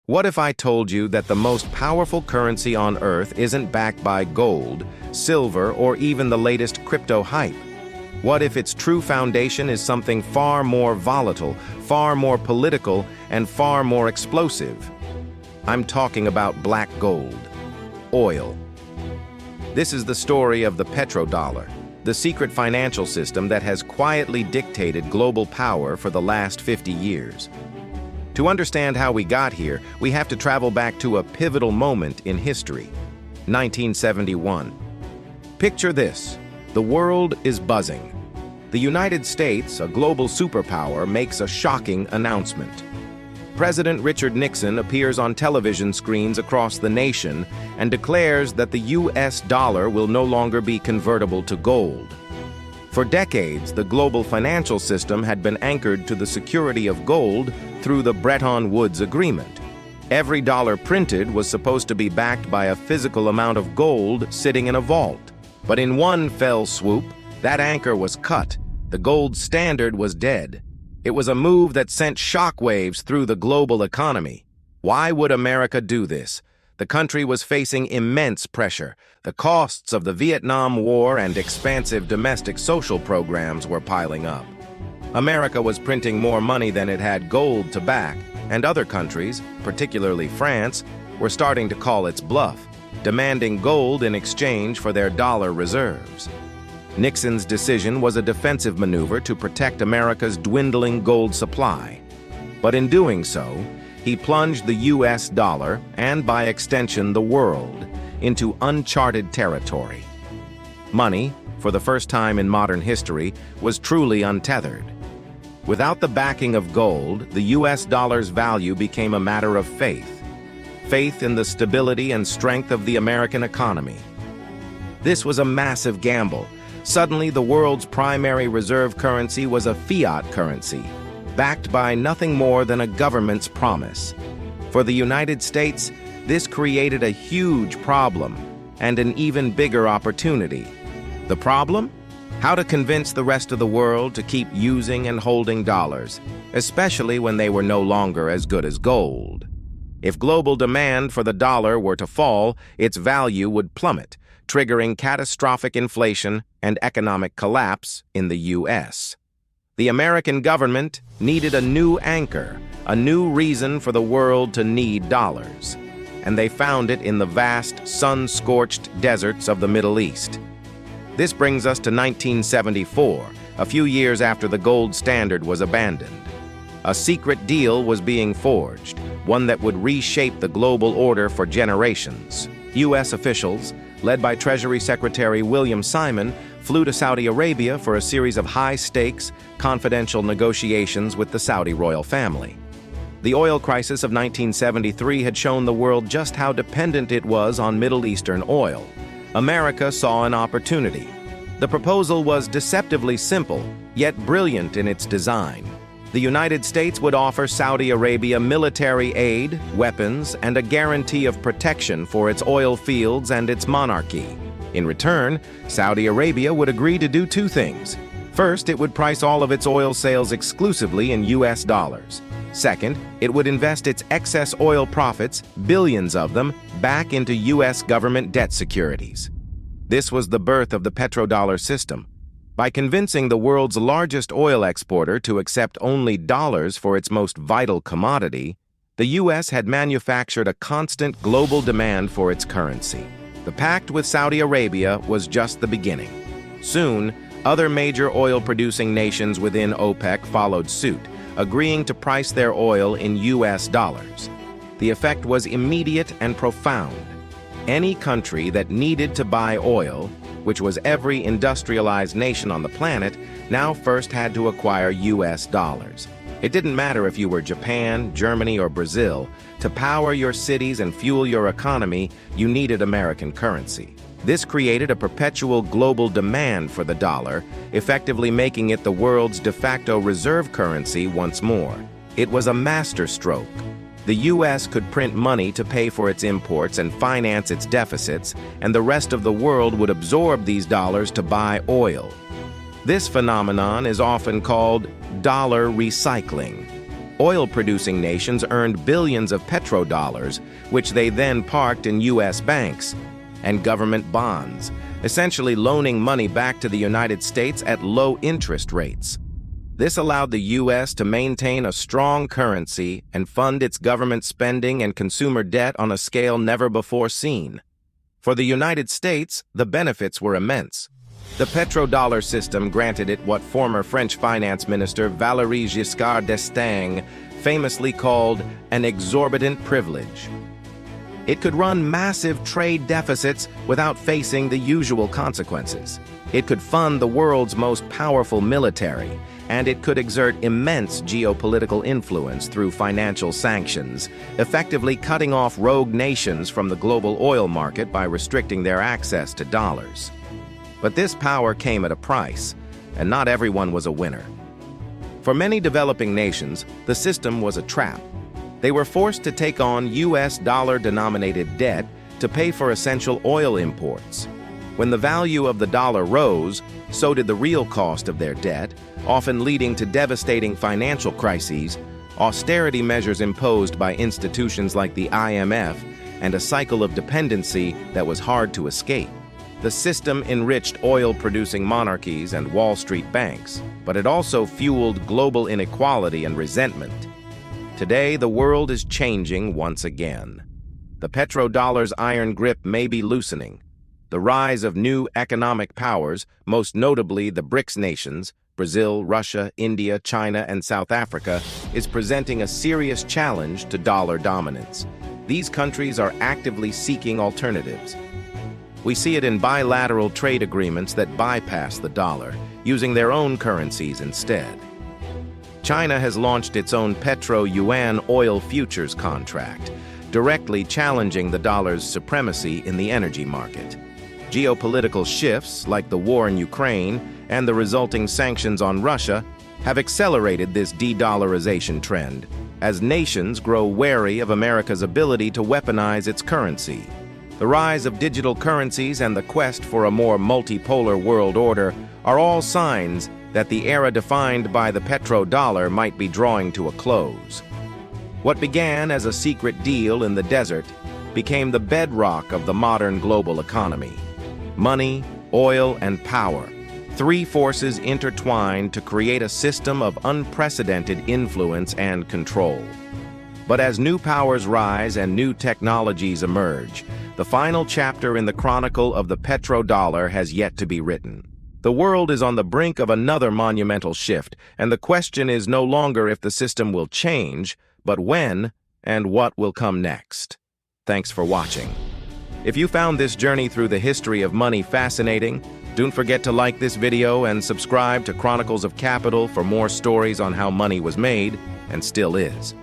What if I told you that the most powerful currency on Earth isn't backed by gold, silver, or even the latest crypto hype? What if its true foundation is something far more volatile, far more political, and far more explosive? I'm talking about black gold, oil. This is the story of the petrodollar, the secret financial system that has quietly dictated global power for the last 50 years. To understand how we got here, we have to travel back to a pivotal moment in history, 1971. Picture this: the world is buzzing. The United States, a global superpower, makes a shocking announcement. President Richard Nixon appears on television screens across the nation and declares that the US dollar will no longer be convertible to gold. For decades, the global financial system had been anchored to the security of gold through the Bretton Woods Agreement. Every dollar printed was supposed to be backed by a physical amount of gold sitting in a vault. But in one fell swoop, that anchor was cut. The gold standard was dead. It was a move that sent shockwaves through the global economy. Why would America do this? The country was facing immense pressure. The costs of the Vietnam War and expansive domestic social programs were piling up. America was printing more money than it had gold to back, and other countries, particularly France, were starting to call its bluff, demanding gold in exchange for their dollar reserves. Nixon's decision was a defensive maneuver to protect America's dwindling gold supply. But in doing so, he plunged the US dollar, and by extension the world, into uncharted territory. Money, for the first time in modern history, was truly untethered. Without the backing of gold, the US dollar's value became a matter of faith. Faith in the stability and strength of the American economy. This was a massive gamble. Suddenly, the world's primary reserve currency was a fiat currency, backed by nothing more than a government's promise. For the United States, this created a huge problem and an even bigger opportunity. The problem? How to convince the rest of the world to keep using and holding dollars, especially when they were no longer as good as gold. If global demand for the dollar were to fall, its value would plummet, triggering catastrophic inflation and economic collapse in the U.S. The American government needed a new anchor, a new reason for the world to need dollars. And they found it in the vast, sun-scorched deserts of the Middle East. This brings us to 1974, a few years after the gold standard was abandoned. A secret deal was being forged, one that would reshape the global order for generations. U.S. officials, led by Treasury Secretary William Simon, flew to Saudi Arabia for a series of high-stakes, confidential negotiations with the Saudi royal family. The oil crisis of 1973 had shown the world just how dependent it was on Middle Eastern oil. America saw an opportunity. The proposal was deceptively simple, yet brilliant in its design. The United States would offer Saudi Arabia military aid, weapons, and a guarantee of protection for its oil fields and its monarchy. In return, Saudi Arabia would agree to do two things. First, it would price all of its oil sales exclusively in US dollars. Second, it would invest its excess oil profits, billions of them, back into US government debt securities. This was the birth of the petrodollar system. By convincing the world's largest oil exporter to accept only dollars for its most vital commodity, the US had manufactured a constant global demand for its currency. The pact with Saudi Arabia was just the beginning. Soon, other major oil-producing nations within OPEC followed suit, agreeing to price their oil in US dollars. The effect was immediate and profound. Any country that needed to buy oil, which was every industrialized nation on the planet, now first had to acquire US dollars. It didn't matter if you were Japan, Germany, or Brazil. To power your cities and fuel your economy, you needed American currency. This created a perpetual global demand for the dollar, effectively making it the world's de facto reserve currency once more. It was a masterstroke. The U.S. could print money to pay for its imports and finance its deficits, and the rest of the world would absorb these dollars to buy oil. This phenomenon is often called dollar recycling. Oil-producing nations earned billions of petrodollars, which they then parked in U.S. banks and government bonds, essentially loaning money back to the United States at low interest rates. This allowed the U.S. to maintain a strong currency and fund its government spending and consumer debt on a scale never before seen. For the United States, the benefits were immense. The petrodollar system granted it what former French finance minister Valéry Giscard d'Estaing famously called an exorbitant privilege. It could run massive trade deficits without facing the usual consequences. It could fund the world's most powerful military, and it could exert immense geopolitical influence through financial sanctions, effectively cutting off rogue nations from the global oil market by restricting their access to dollars. But this power came at a price, and not everyone was a winner. For many developing nations, the system was a trap. They were forced to take on U.S. dollar-denominated debt to pay for essential oil imports. When the value of the dollar rose, so did the real cost of their debt, often leading to devastating financial crises, austerity measures imposed by institutions like the IMF, and a cycle of dependency that was hard to escape. The system enriched oil-producing monarchies and Wall Street banks, but it also fueled global inequality and resentment. Today, the world is changing once again. The petrodollar's iron grip may be loosening. The rise of new economic powers, most notably the BRICS nations, Brazil, Russia, India, China, and South Africa, is presenting a serious challenge to dollar dominance. These countries are actively seeking alternatives. We see it in bilateral trade agreements that bypass the dollar, using their own currencies instead. China has launched its own petro-yuan oil futures contract, directly challenging the dollar's supremacy in the energy market. Geopolitical shifts, like the war in Ukraine and the resulting sanctions on Russia, have accelerated this de-dollarization trend, as nations grow wary of America's ability to weaponize its currency. The rise of digital currencies and the quest for a more multipolar world order are all signs that the era defined by the petrodollar might be drawing to a close. What began as a secret deal in the desert became the bedrock of the modern global economy. Money, oil, and power, three forces intertwined to create a system of unprecedented influence and control. But as new powers rise and new technologies emerge, the final chapter in the chronicle of the petrodollar has yet to be written. The world is on the brink of another monumental shift, and the question is no longer if the system will change, but when and what will come next. Thanks for watching. If you found this journey through the history of money fascinating, don't forget to like this video and subscribe to Chronicles of Capital for more stories on how money was made and still is.